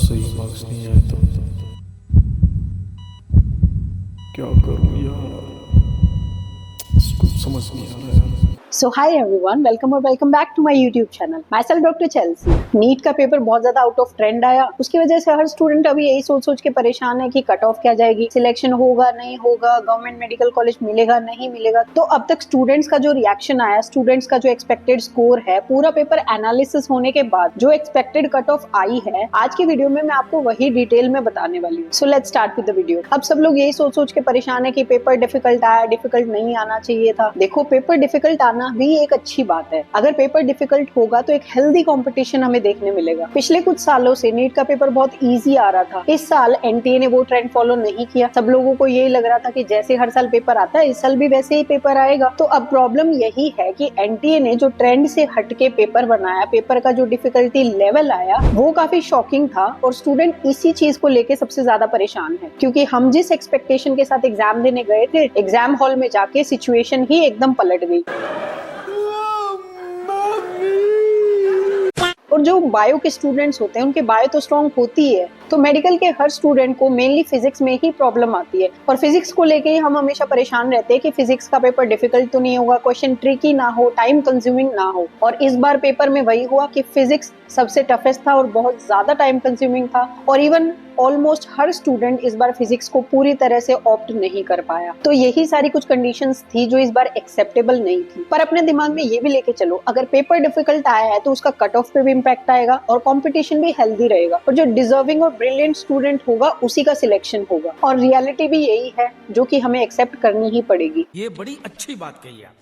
सही मार्क्स नहीं आए तो क्या करूं यार, कुछ समझ नहीं आ रहा यार। So hi everyone, welcome back to my YouTube channel. Myself Dr. Chelsea. NEET का पेपर बहुत ज्यादा आउट ऑफ ट्रेंड आया, उसकी वजह से हर स्टूडेंट अभी यही सोच के परेशान है कि कट ऑफ क्या जाएगी, सिलेक्शन होगा नहीं होगा, गवर्नमेंट मेडिकल कॉलेज मिलेगा नहीं मिलेगा। तो अब तक स्टूडेंट्स का जो रिएक्शन आया, स्टूडेंट्स का जो एक्सपेक्टेड स्कोर है, पूरा पेपर एनालिसिस होने के बाद जो एक्सपेक्टेड कट ऑफ आई है, आज की वीडियो में मैं आपको वही डिटेल में बताने वाली हूँ। So let's start with the video. अब सब लोग यही सोच के परेशान है कि पेपर डिफिकल्ट आया, डिफिकल्ट नहीं आना चाहिए था। देखो, पेपर डिफिकल्ट आना भी एक अच्छी बात है। अगर पेपर डिफिकल्ट होगा तो एक हेल्दी कंपटीशन हमें देखने मिलेगा। पिछले कुछ सालों से नीट का पेपर बहुत इजी आ रहा था। इस साल एनटीए ने वो ट्रेंड फॉलो नहीं किया। सब लोगों को यही लग रहा था कि जैसे हर साल पेपर आता है, इस साल भी वैसे ही पेपर आएगा। तो अब प्रॉब्लम यही है कि एनटीए ने जो ट्रेंड से हटके पेपर बनाया, पेपर का जो डिफिकल्टी लेवल आया वो काफी शॉकिंग था और स्टूडेंट इसी चीज को लेके सबसे ज्यादा परेशान है। क्योंकि हम जिस एक्सपेक्टेशन के साथ एग्जाम देने गए थे, एग्जाम हॉल में जाके सिचुएशन ही एकदम पलट गई। और जो बायो के स्टूडेंट्स होते हैं उनके बायो तो स्ट्रॉन्ग होती है, तो मेडिकल के हर स्टूडेंट को मेनली फिजिक्स में ही प्रॉब्लम आती है। और फिजिक्स को लेके ही हम हमेशा परेशान रहते हैं कि फिजिक्स का पेपर डिफिकल्ट तो नहीं होगा, क्वेश्चन ट्रिकी ना हो, टाइम कंज्यूमिंग ना हो। और इस बार पेपर में वही हुआ कि फिजिक्स सबसे टफेस्ट था और बहुत ज्यादा टाइम कंज्यूमिंग था। और इवन ऑलमोस्ट हर स्टूडेंट इस बार फिजिक्स को पूरी तरह से ऑप्ट नहीं कर पाया। तो यही सारी कुछ कंडीशंस थी जो इस बार एक्सेप्टेबल नहीं थी। पर अपने दिमाग में ये भी लेके चलो, अगर पेपर डिफिकल्ट आया है तो उसका कट ऑफ पे भी इम्पैक्ट आएगा और कंपटीशन भी हेल्दी रहेगा। और जो डिजर्विंग और ब्रिलियंट स्टूडेंट होगा उसी का सिलेक्शन होगा। और रियलिटी भी यही है जो कि हमें एक्सेप्ट करनी ही पड़ेगी। ये बड़ी अच्छी बात कही आप।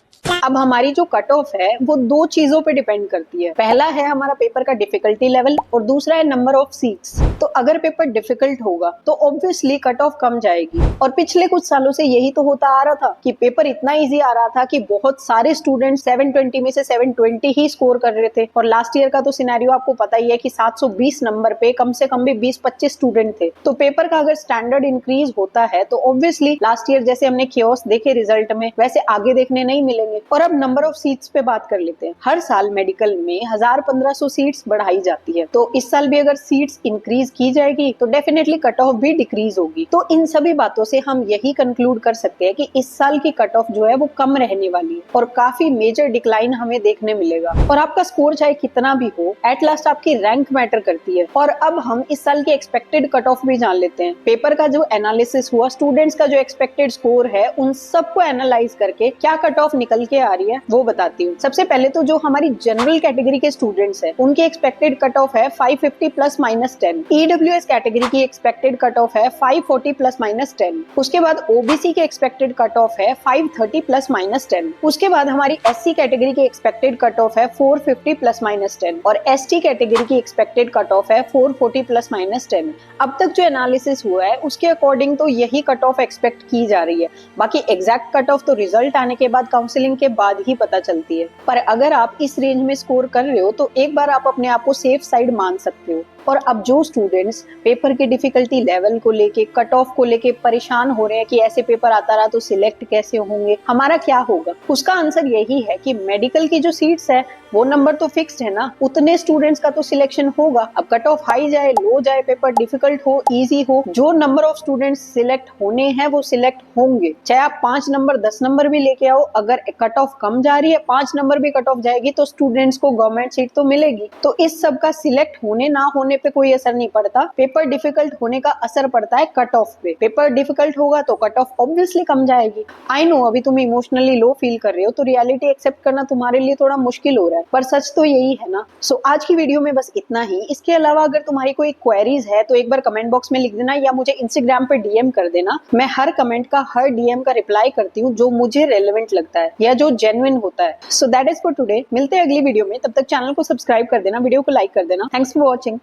अब हमारी जो कट ऑफ है वो दो चीजों पे डिपेंड करती है। पहला है हमारा पेपर का डिफिकल्टी लेवल और दूसरा है नंबर ऑफ सीट्स। तो अगर पेपर डिफिकल्ट होगा तो ऑब्वियसली कट ऑफ कम जाएगी। और पिछले कुछ सालों से यही तो होता आ रहा था कि पेपर इतना इजी आ रहा था कि बहुत सारे स्टूडेंट 720 में से 720 ही स्कोर कर रहे थे। और लास्ट ईयर का तो सिनेरियो आपको पता ही है कि 720 नंबर पे कम से कम भी 20-25 स्टूडेंट थे। तो पेपर का अगर स्टैंडर्ड इंक्रीज होता है तो ऑब्वियसली लास्ट ईयर जैसे हमने कियोस देखे रिजल्ट में, वैसे आगे देखने नहीं मिलेंगे। और अब नंबर ऑफ सीट्स पे बात कर लेते हैं। हर साल मेडिकल में 1000-1500 सीट्स बढ़ाई जाती है। तो इस साल भी अगर सीट्स इंक्रीज की जाएगी तो डेफिनेटली कट ऑफ भी डिक्रीज होगी। तो इन सभी बातों से हम यही कंक्लूड कर सकते हैं कि इस साल की कट ऑफ जो है वो कम रहने वाली है और काफी मेजर डिक्लाइन हमें देखने मिलेगा। और आपका स्कोर चाहे कितना भी हो, एट लास्ट आपकी रैंक मैटर करती है। और अब हम इस साल की एक्सपेक्टेड कट ऑफ भी जान लेते हैं। पेपर का जो एनालिसिस हुआ, स्टूडेंट्स का जो एक्सपेक्टेड स्कोर है, उन सबको एनालाइज करके क्या कट ऑफ निकल के आ रही है वो बताती हूँ। सबसे पहले तो जो हमारी जनरल कैटेगरी के स्टूडेंट्स हैं उनकी एक्सपेक्टेड कट ऑफ है 550 +-10। ईडब्ल्यूएस कैटेगरी की एक्सपेक्टेड कट ऑफ है 540 +-10। उसके बाद ओबीसी की एक्सपेक्टेड कट ऑफ है 530 +-10। उसके बाद हमारी एससी कैटेगरी की एक्सपेक्टेड कट ऑफ है 450 +-10 और एसटी कैटेगरी की एक्सपेक्टेड कट ऑफ है 440 +-10। अब तक जो एनालिसिस हुआ है उसके अकॉर्डिंग तो यही कट ऑफ एक्सपेक्ट की जा रही है। बाकी एग्जैक्ट कट ऑफ तो रिजल्ट आने के बाद, काउंसलिंग के बाद ही पता चलती है। पर अगर आप इस रेंज में स्कोर कर रहे हो तो एक बार आप अपने आप को सेफ साइड मान सकते हो। और अब जो स्टूडेंट्स पेपर के डिफिकल्टी लेवल को लेके, कट ऑफ को लेके परेशान हो रहे हैं कि ऐसे पेपर आता रहा तो सिलेक्ट कैसे होंगे, हमारा क्या होगा, उसका आंसर यही है कि मेडिकल की जो सीट्स है वो नंबर तो फिक्स्ड है ना, उतने स्टूडेंट्स का तो सिलेक्शन होगा। अब कट ऑफ हाई जाए, लो जाए, पेपर डिफिकल्ट हो, इजी हो, जो नंबर ऑफ स्टूडेंट्स सिलेक्ट होने हैं वो सिलेक्ट होंगे। चाहे आप 5 नंबर 10 नंबर भी लेके आओ, अगर कट ऑफ कम जा रही है, 5 नंबर भी कट ऑफ जाएगी तो स्टूडेंट्स को गवर्नमेंट सीट तो मिलेगी। तो इस सब का सिलेक्ट होने ना होने पे कोई असर नहीं पड़ता। पेपर डिफिकल्ट होने का असर पड़ता है कट ऑफ पे। पेपर डिफिकल्ट होगा तो कट ऑफ ऑब्वियसली कम जाएगी। आई नो अभी तुम इमोशनली लो फील कर रहे हो तो रियलिटी एक्सेप्ट करना तुम्हारे लिए थोड़ा मुश्किल हो रहा है, पर सच तो यही है ना। सो आज की वीडियो में बस इतना ही। इसके अलावा अगर तुम्हारी कोई क्वेरीज है तो एक बार कमेंट बॉक्स में लिख देना या मुझे इंस्टाग्राम पे डीएम कर देना। मैं हर कमेंट का, हर डीएम का रिप्लाई करती हूँ जो मुझे रेलेवेंट लगता है या जो जेन्युइन होता है। So that is for today. मिलते हैं अगली वीडियो में, तब तक चैनल को सब्सक्राइब कर देना, वीडियो को लाइक कर देना। Thanks for watching.